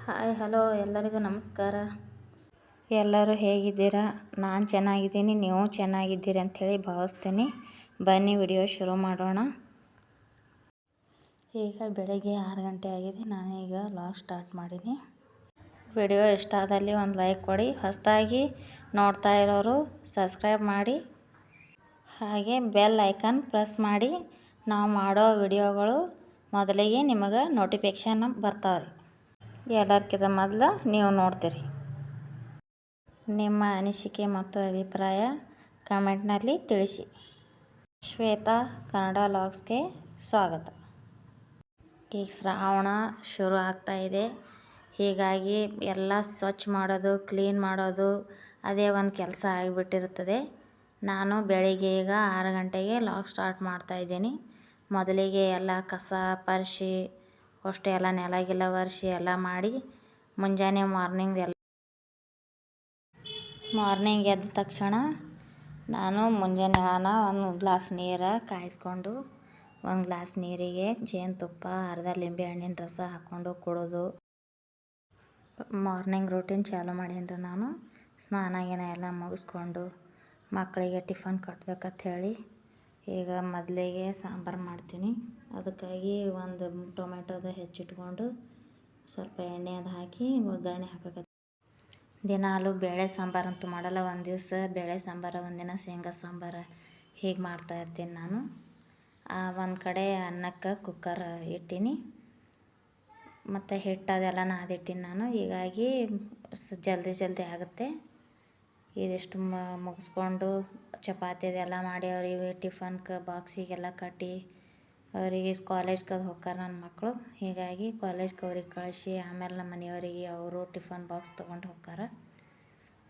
Hi hello ಎಲ್ಲರಿಗೂ ನಮಸ್ಕಾರ. ಎಲ್ಲರೂ ಹೇಗಿದ್ದೀರಾ? ನಾನು ಚೆನ್ನಾಗಿದ್ದೀನಿ, ನೀವು ಚೆನ್ನಾಗಿದ್ದೀರಿ ಅಂಥೇಳಿ ಭಾವಿಸ್ತೀನಿ. ಬನ್ನಿ ವಿಡಿಯೋ ಶುರು ಮಾಡೋಣ. ಈಗ ಬೆಳಗ್ಗೆ 6 ಗಂಟೆ ಆಗಿದೆ. ನಾನೀಗ ವ್ಲಾಗ್ ಸ್ಟಾರ್ಟ್ ಮಾಡೀನಿ. ವಿಡಿಯೋ ಇಷ್ಟ ಆದಲ್ಲಿ ಒಂದು ಲೈಕ್ ಕೊಡಿ. ಹೊಸದಾಗಿ ನೋಡ್ತಾ ಇರೋರು ಸಬ್ಸ್ಕ್ರೈಬ್ ಮಾಡಿ, ಹಾಗೆ ಬೆಲ್ ಐಕನ್ ಪ್ರೆಸ್ ಮಾಡಿ. ನಾವು ಮಾಡೋ ವಿಡಿಯೋಗಳು ಮೊದಲಿಗೆ ನಿಮಗೆ ನೋಟಿಫಿಕೇಷನ್ ಬರ್ತಾವೆ. ಎಲ್ಲರ್ಕಿಂತ ಮೊದಲು ನೀವು ನೋಡ್ತೀರಿ. ನಿಮ್ಮ ಅನಿಸಿಕೆ ಮತ್ತು ಅಭಿಪ್ರಾಯ ಕಮೆಂಟ್ನಲ್ಲಿ ತಿಳಿಸಿ. ಶ್ವೇತಾ ಕನ್ನಡ ವ್ಲಾಗ್ಸ್ಗೆ ಸ್ವಾಗತ. ಈಗ ಶ್ರಾವಣ ಶುರು ಆಗ್ತಾ ಇದೆ. ಹೀಗಾಗಿ ಎಲ್ಲ ಸ್ವಚ್ಛ ಮಾಡೋದು, ಕ್ಲೀನ್ ಮಾಡೋದು ಅದೇ ಒಂದು ಕೆಲಸ ಆಗಿಬಿಟ್ಟಿರ್ತದೆ. ನಾನು ಬೆಳಿಗ್ಗೆ ಈಗ 6 ಗಂಟೆಗೆ ವ್ಲಾಗ್ ಸ್ಟಾರ್ಟ್ ಮಾಡ್ತಾಯಿದ್ದೀನಿ. ಮೊದಲಿಗೆ ಎಲ್ಲ ಕಸ ಪರಿಸಿ ಅಷ್ಟು ಎಲ್ಲ ನೆಲಗಿಲ್ಲ ಒರೆಸಿ ಎಲ್ಲ ಮಾಡಿ, ಮುಂಜಾನೆ ಮಾರ್ನಿಂಗ್ ಎದ್ದ ತಕ್ಷಣ ನಾನು ಮುಂಜಾನೆ ಒಂದು ಗ್ಲಾಸ್ ನೀರು ಕಾಯಿಸ್ಕೊಂಡು, ಒಂದು ಗ್ಲಾಸ್ ನೀರಿಗೆ ಜೇನುತುಪ್ಪ, ಅರ್ಧ ಲಿಂಬೆ ಹಣ್ಣಿನ ರಸ ಹಾಕ್ಕೊಂಡು ಕುಡಿದು ಮಾರ್ನಿಂಗ್ ರೂಟೀನ್ ಚಾಲೂ ಮಾಡೀನಿ. ನಾನು ಸ್ನಾನ ಗೀನ ಎಲ್ಲ ಮುಗಿಸ್ಕೊಂಡು ಮಕ್ಕಳಿಗೆ ಟಿಫನ್ ಕಟ್ಬೇಕಂತ ಹೇಳಿ ಈಗ ಮೊದಲಿಗೆ ಸಾಂಬಾರು ಮಾಡ್ತೀನಿ. ಅದಕ್ಕಾಗಿ ಒಂದು ಟೊಮೆಟೊದ ಹೆಚ್ಚಿಟ್ಕೊಂಡು ಸ್ವಲ್ಪ ಎಣ್ಣೆ ಅದು ಹಾಕಿ ಒಗ್ಗರಣೆ ಹಾಕಕತ್ತೀನಿ. ದಿನಾಲು ಬೇಳೆ ಸಾಂಬಾರು ಅಂತೂ ಮಾಡಲ್ಲ. ಒಂದು ದಿವಸ ಬೇಳೆ ಸಾಂಬಾರು, ಒಂದಿನ ಶೇಂಗಾ ಸಾಂಬಾರು ಹೀಗೆ ಮಾಡ್ತಾಯಿರ್ತೀನಿ ನಾನು. ಒಂದು ಕಡೆ ಅನ್ನಕ್ಕೆ ಕುಕ್ಕರ್ ಇಟ್ಟೀನಿ, ಮತ್ತು ಹಿಟ್ಟು ಅದೆಲ್ಲ ನಾದಿಟ್ಟೀನಿ ನಾನು. ಹೀಗಾಗಿ ಜಲ್ದಿ ಆಗುತ್ತೆ. ಇದಿಷ್ಟು ಮುಗಿಸ್ಕೊಂಡು ಚಪಾತಿ ಅದೆಲ್ಲ ಮಾಡಿ ಅವರಿಗೆ ಟಿಫನ್ಗೆ ಬಾಕ್ಸಿಗೆಲ್ಲ ಕಟ್ಟಿ ಅವರಿಗೆ ಕಾಲೇಜ್ಗೆ ಅದು ಹೋಗ್ತಾರೆ ನನ್ನ ಮಕ್ಕಳು. ಹೀಗಾಗಿ ಕಾಲೇಜ್ಗೆ ಅವ್ರಿಗೆ ಕಳಿಸಿ ಆಮೇಲೆ ನಮ್ಮ ಮನೆಯವರಿಗೆ ಅವರು ಟಿಫನ್ ಬಾಕ್ಸ್ ತೊಗೊಂಡು ಹೋಗ್ತಾರೆ.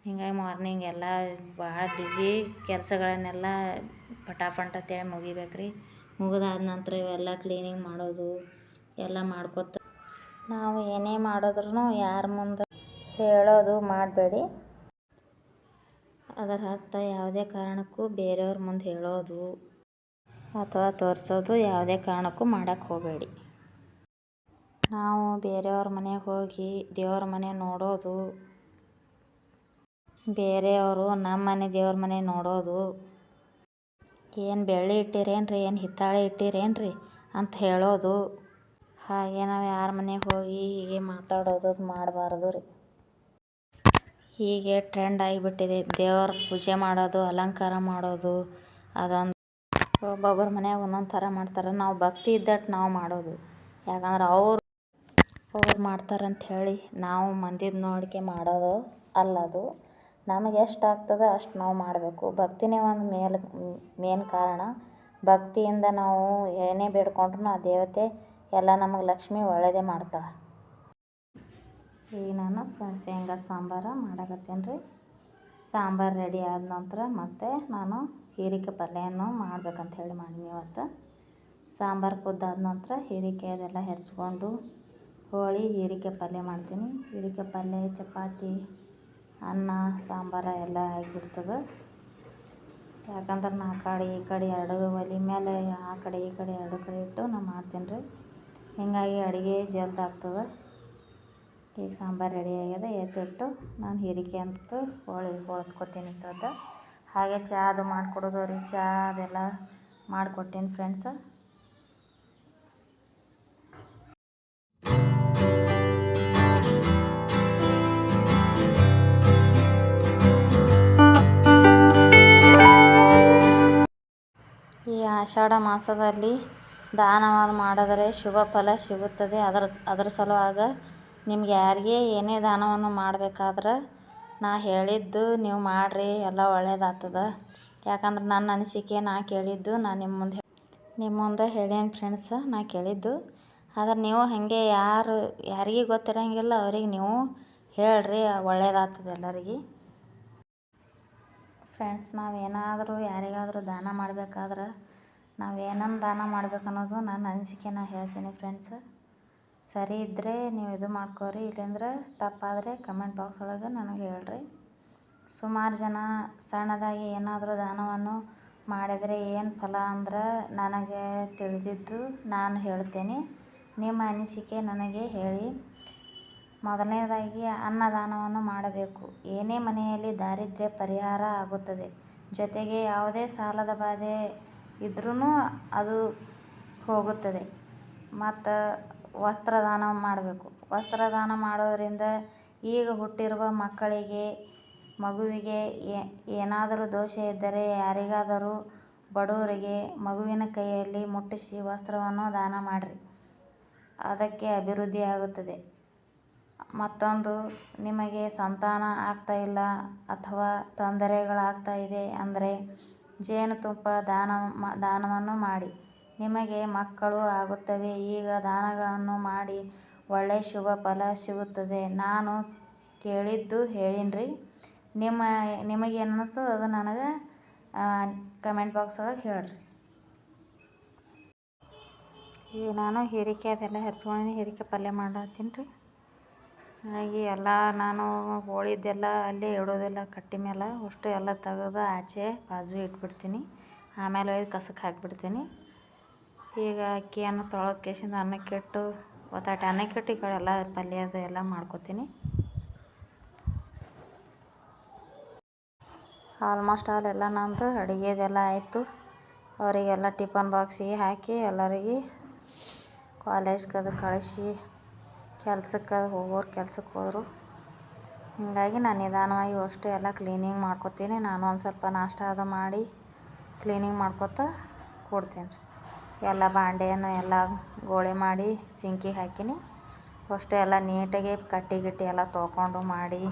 ಹೀಗಾಗಿ ಮಾರ್ನಿಂಗ್ ಎಲ್ಲ ಭಾಳ ಬ್ಯುಸಿ. ಕೆಲಸಗಳನ್ನೆಲ್ಲ ಪಟಾಪಟ್ ಅಂತೇಳಿ ಮುಗಿಬೇಕ್ರಿ. ಮುಗಿದಾದ ನಂತರ ಇವೆಲ್ಲ ಕ್ಲೀನಿಂಗ್ ಮಾಡೋದು ಎಲ್ಲ ಮಾಡ್ಕೊತ. ನಾವು ಏನೇ ಮಾಡಿದ್ರೂ ಯಾರ ಮುಂದೆ ಹೇಳೋದು ಮಾಡಬೇಡಿ. ಅದರ ಅರ್ಥ ಯಾವುದೇ ಕಾರಣಕ್ಕೂ ಬೇರೆಯವ್ರ ಮುಂದೆ ಹೇಳೋದು ಅಥವಾ ತೋರಿಸೋದು ಯಾವುದೇ ಕಾರಣಕ್ಕೂ ಮಾಡೋಕ್ಕೆ ಹೋಗಬೇಡಿ. ನಾವು ಬೇರೆಯವ್ರ ಮನೆಗೆ ಹೋಗಿ ದೇವ್ರ ಮನೆ ನೋಡೋದು, ಬೇರೆಯವರು ನಮ್ಮ ಮನೆ ದೇವ್ರ ಮನೆ ನೋಡೋದು, ಏನು ಬೆಳ್ಳಿ ಇಟ್ಟಿರೇನ್ರಿ, ಏನು ಹಿತ್ತಾಳೆ ಇಟ್ಟಿರೇನ್ರಿ ಅಂತ ಹೇಳೋದು, ಹಾಗೆ ನಾವು ಯಾರ ಮನೆಗೆ ಹೋಗಿ ಹೀಗೆ ಮಾತಾಡೋದು ಮಾಡಬಾರ್ದು ರೀ. ಹೀಗೆ ಟ್ರೆಂಡ್ ಆಗಿಬಿಟ್ಟಿದೆ. ದೇವ್ರ ಪೂಜೆ ಮಾಡೋದು, ಅಲಂಕಾರ ಮಾಡೋದು, ಅದೊಂದು ಒಬ್ಬೊಬ್ಬರ ಮನ್ಯಾಗ ಒಂದೊಂದು ಥರ ಮಾಡ್ತಾರೆ. ನಾವು ಭಕ್ತಿ ಇದ್ದಟ್ಟು ನಾವು ಮಾಡೋದು. ಯಾಕಂದ್ರೆ ಅವ್ರು ಮಾಡ್ತಾರಂತ ಹೇಳಿ ನಾವು ಮಂದಿದು ನೋಡಿಕೆ ಮಾಡೋದು ಅಲ್ಲದು. ನಮಗೆ ಎಷ್ಟು ಆಗ್ತದೆ ಅಷ್ಟು ನಾವು ಮಾಡಬೇಕು. ಭಕ್ತಿನೇ ಒಂದು ಮೇನ್ ಕಾರಣ. ಭಕ್ತಿಯಿಂದ ನಾವು ಏನೇ ಬೇಡ್ಕೊಂಡ್ರೂ ಆ ದೇವತೆ ಎಲ್ಲ ನಮಗೆ ಲಕ್ಷ್ಮಿ ಒಳ್ಳೆಯದೇ ಮಾಡ್ತಾಳೆ. ಈಗ ನಾನು ಶೇಂಗಾ ಸಾಂಬಾರು ಮಾಡಕತ್ತೀನಿ ರೀ. ಸಾಂಬಾರು ರೆಡಿ ಆದ ನಂತರ ಮತ್ತೆ ನಾನು ಹೀರೆಕಾಯಿ ಪಲ್ಯವನ್ನು ಮಾಡ್ಬೇಕಂತ ಹೇಳಿ ಮಾಡೀನಿ ಇವತ್ತು. ಸಾಂಬಾರು ಕುದ್ದಾದ ನಂತರ ಹೀರೆಕಾಯಿ ಅದೆಲ್ಲ ಹೆಚ್ಕೊಂಡು ಹೋಳಿ ಹೀರೆಕಾಯಿ ಪಲ್ಯ ಮಾಡ್ತೀನಿ. ಹೀರೆಕಾಯಿ ಪಲ್ಯ, ಚಪಾತಿ, ಅನ್ನ, ಸಾಂಬಾರು ಎಲ್ಲ ಆಗಿಬಿಡ್ತದೆ. ಯಾಕಂದ್ರೆ ನಾ ಆ ಕಡೆ ಈ ಕಡೆ ಎರಡು ಒಲೆ ಮೇಲೆ ಆ ಕಡೆ ಈ ಕಡೆ ಎರಡು ಕಡೆ ಇಟ್ಟು ನಾನು ಮಾಡ್ತೀನಿ ರೀ. ಹೀಗಾಗಿ ಅಡುಗೆ ಜಲ್ದಿ ಆಗ್ತದೆ. ಈಗ ಸಾಂಬಾರು ರೆಡಿ ಆಗ್ಯದ, ಎತ್ತಿಟ್ಟು ನಾನು ಹೀರೆಕಾಯಿ ಅಂತ ಹೊಳ್ಸ್ಕೊತೀನಿ ಸದ್ಯ. ಹಾಗೆ ಚಹಾ ಅದು ಮಾಡಿಕೊಡೋದು ಅವ್ರಿಗೆ, ಚಹಾ ಅದೆಲ್ಲ ಮಾಡಿಕೊಟ್ಟೀನಿ ಫ್ರೆಂಡ್ಸ. ಈ ಆಷಾಢ ಮಾಸದಲ್ಲಿ ದಾನವನ್ನು ಮಾಡಿದರೆ ಶುಭ ಫಲ ಸಿಗುತ್ತದೆ. ಅದರ ಸಲುವಾಗಿ ನಿಮ್ಗೆ ಯಾರಿಗೆ ಏನೇ ದಾನವನ್ನು ಮಾಡಬೇಕಾದ್ರೆ ನಾ ಹೇಳಿದ್ದು ನೀವು ಮಾಡಿರಿ, ಎಲ್ಲ ಒಳ್ಳೇದಾಗ್ತದೆ. ಯಾಕಂದ್ರೆ ನನ್ನ ಅನಿಸಿಕೆ ನಾ ಕೇಳಿದ್ದು ನಾನು ನಿಮ್ಮ ಮುಂದೆ ಹೇಳೇನು ಫ್ರೆಂಡ್ಸ, ನಾ ಕೇಳಿದ್ದು. ಆದ್ರೆ ನೀವು ಹಾಗೆ ಯಾರಿಗೆ ಗೊತ್ತಿರೋಂಗಿಲ್ಲ ಅವ್ರಿಗೆ ನೀವು ಹೇಳ್ರಿ, ಒಳ್ಳೇದಾಗ್ತದೆ ಎಲ್ಲರಿಗೆ. ಫ್ರೆಂಡ್ಸ್, ನಾವೇನಾದರೂ ಯಾರಿಗಾದರೂ ದಾನ ಮಾಡಬೇಕಾದ್ರೆ ನಾವು ಏನನ್ನು ದಾನ ಮಾಡ್ಬೇಕನ್ನೋದು ನನ್ನ ಅನಿಸಿಕೆ ನಾ ಹೇಳ್ತೀನಿ ಫ್ರೆಂಡ್ಸ. ಸರಿ ಇದ್ದರೆ ನೀವು ಇದು ಮಾಡ್ಕೋರಿ, ಇಲ್ಲಾಂದ್ರೆ ತಪ್ಪಾದರೆ ಕಮೆಂಟ್ ಬಾಕ್ಸ್ ಒಳಗೆ ನನಗೆ ಹೇಳ್ರಿ. ಸುಮಾರು ಜನ ಸಣ್ಣದಾಗಿ ಏನಾದರೂ ದಾನವನ್ನು ಮಾಡಿದರೆ ಏನು ಫಲ ಅಂದ್ರೆ ನನಗೆ ತಿಳಿದಿದ್ದು ನಾನು ಹೇಳ್ತೇನೆ. ನಿಮ್ಮ ಅನಿಸಿಕೆ ನನಗೆ ಹೇಳಿ. ಮೊದಲನೇದಾಗಿ ಅನ್ನದಾನವನ್ನು ಮಾಡಬೇಕು. ಏನೇ ಮನೆಯಲ್ಲಿ ದಾರಿದ್ರ್ಯ ಪರಿಹಾರ ಆಗುತ್ತದೆ. ಜೊತೆಗೆ ಯಾವುದೇ ಸಾಲದ ಬಾಧೆ ಇದ್ರೂ ಅದು ಹೋಗುತ್ತದೆ. ಮತ್ತು ವಸ್ತ್ರದಾನ ಮಾಡಬೇಕು. ವಸ್ತ್ರದಾನ ಮಾಡೋದರಿಂದ ಈಗ ಹುಟ್ಟಿರುವ ಮಗುವಿಗೆ ಏನಾದರೂ ದೋಷ ಇದ್ದರೆ ಯಾರಿಗಾದರೂ ಬಡವರಿಗೆ ಮಗುವಿನ ಕೈಯಲ್ಲಿ ಮುಟ್ಟಿಸಿ ವಸ್ತ್ರವನ್ನು ದಾನ ಮಾಡಿರಿ. ಅದಕ್ಕೆ ಅಭಿವೃದ್ಧಿ ಆಗುತ್ತದೆ. ಮತ್ತೊಂದು, ನಿಮಗೆ ಸಂತಾನ ಆಗ್ತಾ ಇಲ್ಲ ಅಥವಾ ತೊಂದರೆಗಳಾಗ್ತಾ ಇದೆ ಅಂದರೆ ಜೇನುತುಪ್ಪ ದಾನವನ್ನು ಮಾಡಿ. ನಿಮಗೆ ಮಕ್ಕಳು ಆಗುತ್ತವೆ. ಈಗ ದಾನಗಳನ್ನು ಮಾಡಿ ಒಳ್ಳೆಯ ಶುಭ ಫಲ ಸಿಗುತ್ತದೆ. ನಾನು ಕೇಳಿದ್ದು ಹೇಳಿನ್ರಿ. ನಿಮಗೇನು ಅನ್ನಿಸ್ತದೆ ಅದು ನನಗೆ ಕಮೆಂಟ್ ಬಾಕ್ಸ್ ಒಳಗೆ ಹೇಳ್ರಿ. ಈಗ ನಾನು ಹೀರೆಕಾಯಿ ಅದೆಲ್ಲ ಹೆರ್ಚ್ಕೊಂಡು ಹೀರೆಕಾಯಿ ಪಲ್ಯ ಮಾಡತ್ತೀನಿ ರೀ. ಹಾಗಾಗಿ ಎಲ್ಲ ನಾನು ಹೋಳಿದ್ದೆಲ್ಲ ಅಲ್ಲೇ ಇಡೋದಿಲ್ಲ ಕಟ್ಟಿ ಮೇಲೆ. ಅಷ್ಟು ಎಲ್ಲ ತೆಗೆದು ಆಚೆ ಬಾಜು ಇಟ್ಬಿಡ್ತೀನಿ. ಆಮೇಲೆ ಒಯ್ದು ಕಸಕ್ಕೆ ಹಾಕಿಬಿಡ್ತೀನಿ. ಈಗ ಅಕ್ಕಿಯನ್ನು ತೊಳೆದು ಕೇಸಿಂದ ಅನ್ನಕ್ಕಿಟ್ಟು ಒತ್ತಾಟ ಅನ್ನಕ್ಕಿಟ್ಟು ಈ ಕಡೆ ಎಲ್ಲ ಪಲ್ಯದ ಎಲ್ಲ ಮಾಡ್ಕೊತೀನಿ. ಆಲ್ಮೋಸ್ಟ್ ಎಲ್ಲ ನಂದು ಅಡುಗೆದೆಲ್ಲ ಆಯಿತು. ಅವರಿಗೆಲ್ಲ ಟಿಫನ್ ಬಾಕ್ಸಿಗೆ ಹಾಕಿ ಎಲ್ಲರಿಗೆ ಕಾಲೇಜ್ಗೆ ಕಳಿಸಿ ಕೆಲ್ಸಕ್ಕೆ ಹೋಗೋರು ಕೆಲ್ಸಕ್ಕೆ ಹೋದರು. ಹೀಗಾಗಿ ನಾನು ನಿಧಾನವಾಗಿ ಅಷ್ಟು ಎಲ್ಲ ಕ್ಲೀನಿಂಗ್ ಮಾಡ್ಕೊತೀನಿ. ನಾನು ಒಂದು ಸ್ವಲ್ಪ ನಾಷ್ಟ ಅದು ಮಾಡಿ ಕ್ಲೀನಿಂಗ್ ಮಾಡ್ಕೊತ ಕೊಡ್ತೀನಿ ರೀ. ಎಲ್ಲ ಬಾಂಡೆಯನ್ನು ಎಲ್ಲ ಗೋಳೆ ಮಾಡಿ ಸಿಂಕಿಗೆ ಹಾಕೀನಿ. ಅಷ್ಟು ಎಲ್ಲ ನೀಟಾಗಿ ಕಟ್ಟಿ ಎಲ್ಲ ತೊಳ್ಕೊಂಡು ಮಾಡಿ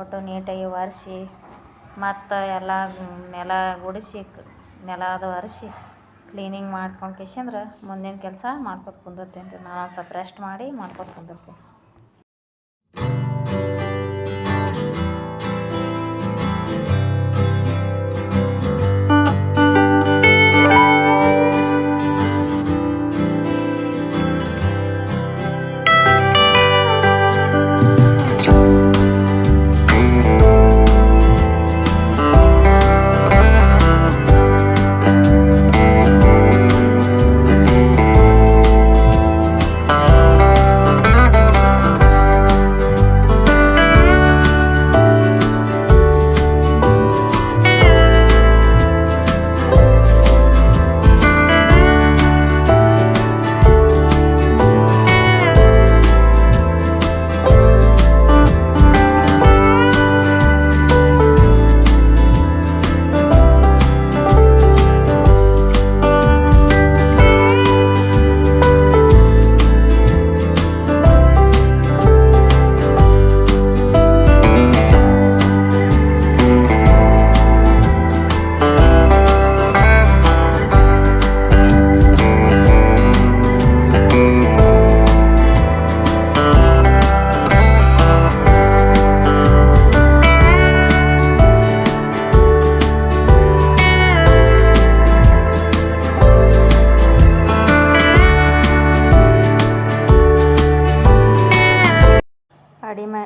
ಒಟ್ಟು ನೀಟಾಗಿ ಒರೆಸಿ ಮತ್ತು ಎಲ್ಲ ನೆಲ ಗುಡಿಸಿ ನೆಲ ಅದು ಒರೆಸಿ ಕ್ಲೀನಿಂಗ್ ಮಾಡ್ಕೊಂಡು ಕೇಸಂದ್ರೆ ಮುಂದಿನ ಕೆಲಸ ಮಾಡ್ಕೊತ ಕುಂದಿರ್ತೀನಿ ರೀ. ನಾನು ಒಂದು ಸ್ವಲ್ಪ ರೆಸ್ಟ್ ಮಾಡಿ ಮಾಡ್ಕೊತ ಕುಂದಿರ್ತೀನಿ.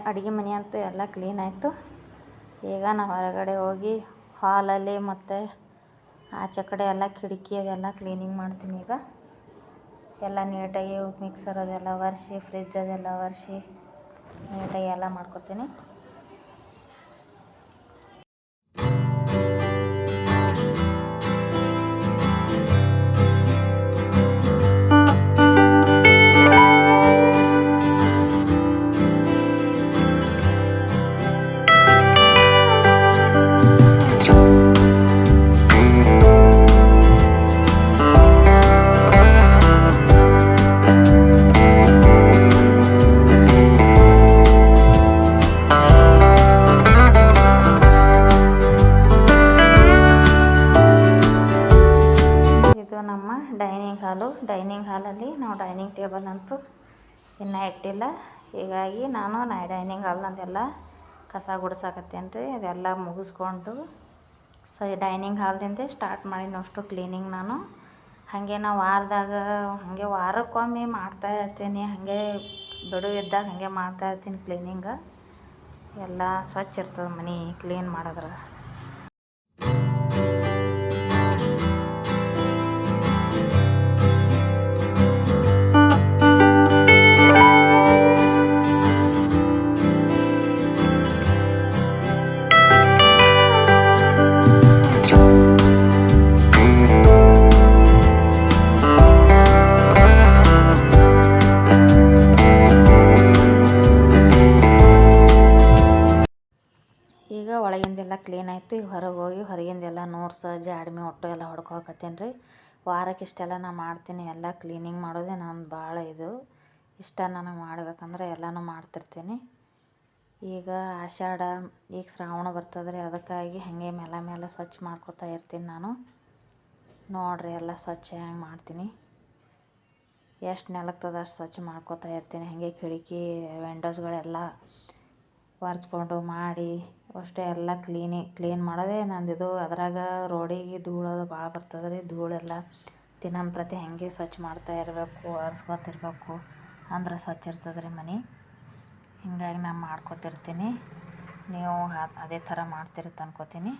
ಅಡುಗೆ ಮನೆ ಅಂತೂ ಎಲ್ಲ ಕ್ಲೀನ್ ಆಯಿತು. ಈಗ ನಾವು ಹೊರಗಡೆ ಹೋಗಿ ಹಾಲಲ್ಲಿ ಮತ್ತು ಆಚೆ ಕಡೆ ಎಲ್ಲ ಕಿಟಕಿ ಅದೆಲ್ಲ ಕ್ಲೀನಿಂಗ್ ಮಾಡ್ತೀನಿ. ಈಗ ಎಲ್ಲ ನೀಟಾಗಿ ಮಿಕ್ಸರ್ ಅದೆಲ್ಲ ಒರೆಸಿ ಫ್ರಿಜ್ ಅದೆಲ್ಲ ಒರೆಸಿ ನೀಟಾಗಿ ಎಲ್ಲ ಮಾಡ್ಕೊತೀನಿ. ಡೈನಿಂಗ್ ಹಾಲಲ್ಲಿ ನಾವು ಡೈನಿಂಗ್ ಟೇಬಲ್ ಅಂತೂ ಇನ್ನೂ ಇಟ್ಟಿಲ್ಲ. ಹೀಗಾಗಿ ನಾನು ಡೈನಿಂಗ್ ಹಾಲ್ನದೆಲ್ಲ ಕಸ ಗುಡ್ಸಾಕತ್ತೇನೆ ರೀ. ಅದೆಲ್ಲ ಮುಗಿಸ್ಕೊಂಡು ಡೈನಿಂಗ್ ಹಾಲ್ದಿಂದ ಸ್ಟಾರ್ಟ್ ಮಾಡೀನಿ ಅಷ್ಟು ಕ್ಲೀನಿಂಗ್ ನಾನು. ಹಾಗೆ ನಾವು ವಾರದಾಗ ಹಾಗೆ ವಾರಕ್ಕೊಮ್ಮೆ ಮಾಡ್ತಾಯಿರ್ತೀನಿ. ಹಾಗೆ ಬಿಡುವಿದ್ದಾಗ ಹಾಗೆ ಮಾಡ್ತಾಯಿರ್ತೀನಿ ಕ್ಲೀನಿಂಗ. ಎಲ್ಲ ಸ್ವಚ್ಛ ಇರ್ತದೆ ಮನೆ ಕ್ಲೀನ್ ಮಾಡಿದ್ರೆ. ಕ್ಲೀನ್ ಆಯಿತು. ಈಗ ಹೊರಗೆ ಹೋಗಿ ಹೊರಗಿಂದೆಲ್ಲ ನೂರ್ಸ ಜಾಡ್ಮಿ ಒಟ್ಟು ಎಲ್ಲ ಹೊಡ್ಕೊಳಕತ್ತೀನಿ ರೀ. ವಾರಕ್ಕೆ ಇಷ್ಟೆಲ್ಲ ನಾನು ಮಾಡ್ತೀನಿ. ಎಲ್ಲ ಕ್ಲೀನಿಂಗ್ ಮಾಡೋದೇ ನಾನು ಭಾಳ ಇಷ್ಟ ನನಗೆ ಮಾಡ್ಬೇಕಂದ್ರೆ ಎಲ್ಲನೂ ಮಾಡ್ತಿರ್ತೀನಿ. ಈಗ ಆಷಾಢ, ಈಗ ಶ್ರಾವಣ ಬರ್ತದೆ ಅದಕ್ಕಾಗಿ ಹಾಗೆ ಮೇಲೆ ಸ್ವಚ್ಛ ಮಾಡ್ಕೊತಾ ಇರ್ತೀನಿ ನಾನು. ನೋಡಿರಿ ಎಲ್ಲ ಸ್ವಚ್ಛ ಹೆಂಗೆ ಮಾಡ್ತೀನಿ. ಎಷ್ಟು ನೆಲಕ್ತದ ಅಷ್ಟು ಸ್ವಚ್ಛ ಮಾಡ್ಕೊತಾ ಇರ್ತೀನಿ. ಹಾಗೆ ಕಿಟಕಿ ವಿಂಡೋಸ್ಗಳೆಲ್ಲ ಒರೆಸ್ಕೊಂಡು ಮಾಡಿ ಅಷ್ಟೇ ಎಲ್ಲ ಕ್ಲೀನ್ ಮಾಡೋದೇ ನಂದಿದು. ಅದ್ರಾಗ ರೋಡಿಗೆ ಧೂಳದು ಭಾಳ ಬರ್ತದೆ ರೀ. ಧೂಳೆಲ್ಲ ದಿನಂಪ್ರತಿ ಹಾಗೆ ಸ್ವಚ್ಛ ಮಾಡ್ತಾ ಇರಬೇಕು, ಒರೆಸ್ಕೊತಿರ್ಬೇಕು, ಅಂದ್ರೆ ಸ್ವಚ್ಛ ಇರ್ತದೆ ರೀ ಮನೆ. ಹೀಗಾಗಿ ನಾನು ಮಾಡ್ಕೊತಿರ್ತೀನಿ. ನೀವು ಅದೇ ಥರ ಮಾಡ್ತಿರತ್ತೆ ಅನ್ಕೋತೀನಿ.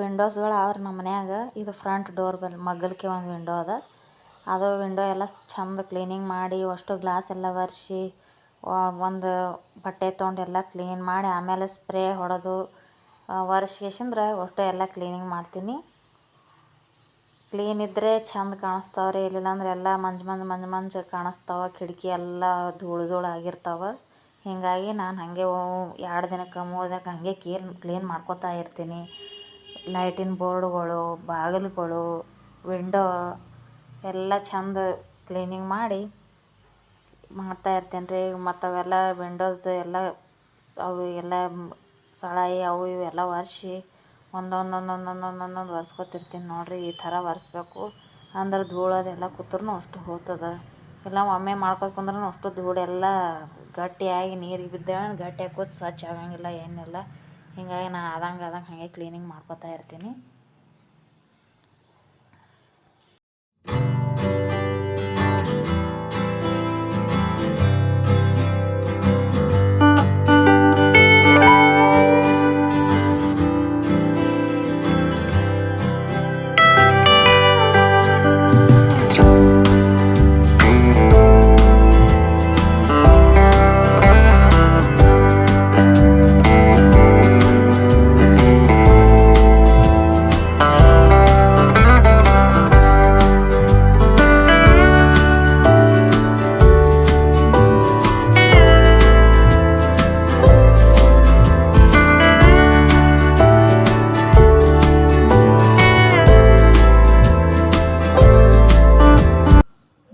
ವಿಂಡೋಸ್ಗಳು ಅವ್ರ ನಮ್ಮ ಮನ್ಯಾಗ. ಇದು ಫ್ರಂಟ್ ಡೋರ್ ಮಗ್ಗಲ್ಕೆ ಒಂದು ವಿಂಡೋ ಅದು ವಿಂಡೋ ಎಲ್ಲ ಚಂದ ಕ್ಲೀನಿಂಗ್ ಮಾಡಿ ಅಷ್ಟು ಗ್ಲಾಸ್ ಎಲ್ಲ ಒರೆಸಿ ಒಂದು ಬಟ್ಟೆ ತೊಗೊಂಡು ಎಲ್ಲ ಕ್ಲೀನ್ ಮಾಡಿ ಆಮೇಲೆ ಸ್ಪ್ರೇ ಹೊಡೆದು ಒರೆಸ್ಕೇಶಂದ್ರೆ ಅಷ್ಟು ಎಲ್ಲ ಕ್ಲೀನಿಂಗ್ ಮಾಡ್ತೀನಿ. ಕ್ಲೀನ್ ಇದ್ದರೆ ಚಂದ ಕಾಣಿಸ್ತಾವ್ರಿ. ಇಲ್ಲಿಲ್ಲ ಅಂದ್ರೆ ಎಲ್ಲ ಮಂಜು ಕಾಣಿಸ್ತಾವೆ. ಕಿಟಕಿ ಎಲ್ಲ ಧೂಳು ಆಗಿರ್ತಾವೆ. ಹೀಗಾಗಿ ನಾನು ಹಾಗೆ 2 ದಿನಕ್ಕೆ 3 ದಿನಕ್ಕೆ ಹಾಗೆ ಕ್ಲೀನ್ ಮಾಡ್ಕೊತಾ ಇರ್ತೀನಿ. ಲೈಟಿನ ಬೋರ್ಡ್ಗಳು, ಬಾಗಿಲುಗಳು, ವಿಂಡೋ ಎಲ್ಲ ಚಂದ ಕ್ಲೀನಿಂಗ್ ಮಾಡಿ ಮಾಡ್ತಾ ಇರ್ತೀನಿ ರೀ. ಮತ್ತು ಅವೆಲ್ಲ ವಿಂಡೋಸ್ದು ಎಲ್ಲ ಅವು ಎಲ್ಲ ಸಳಾಯಿ ಅವು ಇವು ಎಲ್ಲ ಒರೆಸಿ ಒಂದೊಂದು ಒರೆಸ್ಕೊತಿರ್ತೀನಿ ನೋಡಿರಿ. ಈ ಥರ ಒರೆಸ್ಬೇಕು ಅಂದ್ರೆ ಧೂಳದೆಲ್ಲ ಕೂತ್ರೂ ಅಷ್ಟು ಹೋಗ್ತದೆ. ಇಲ್ಲ ಒಮ್ಮೆ ಮಾಡ್ಕೊತ ಕುಂದ್ರೂ ಅಷ್ಟು ಧೂಳೆಲ್ಲ ಗಟ್ಟಿಯಾಗಿ ನೀರಿಗೆ ಬಿದ್ದೇವೆ ಗಟ್ಟಿಯಾಗಿ ಕೂತು ಸ್ವಚ್ಛ ಆಗಂಗಿಲ್ಲ ಏನಿಲ್ಲ. ಹೀಗಾಗಿ ನಾನು ಆದಂಗೆ ಹಾಗೆ ಕ್ಲೀನಿಂಗ್ ಮಾಡ್ಕೊತಾ ಇರ್ತೀನಿ.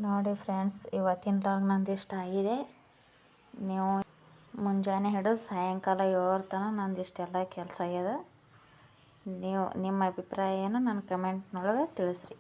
ನೋಡಿ ಫ್ರೆಂಡ್ಸ್, ಇವತ್ತಿನ ವ್ಲಾಗ್ ನಂದು ಇಷ್ಟ ಆಗಿದೆ. ನೀವು ಮುಂಜಾನೆ ಹಿಡಿದು ಸಾಯಂಕಾಲ 7 ತನಕ ನಂದು ಇಷ್ಟೆಲ್ಲ ಕೆಲಸ ಆಗ್ಯದ. ನೀವು ನಿಮ್ಮ ಅಭಿಪ್ರಾಯ ಏನು ನನ್ನ ಕಮೆಂಟ್ನೊಳಗೆ ತಿಳಿಸ್ರಿ.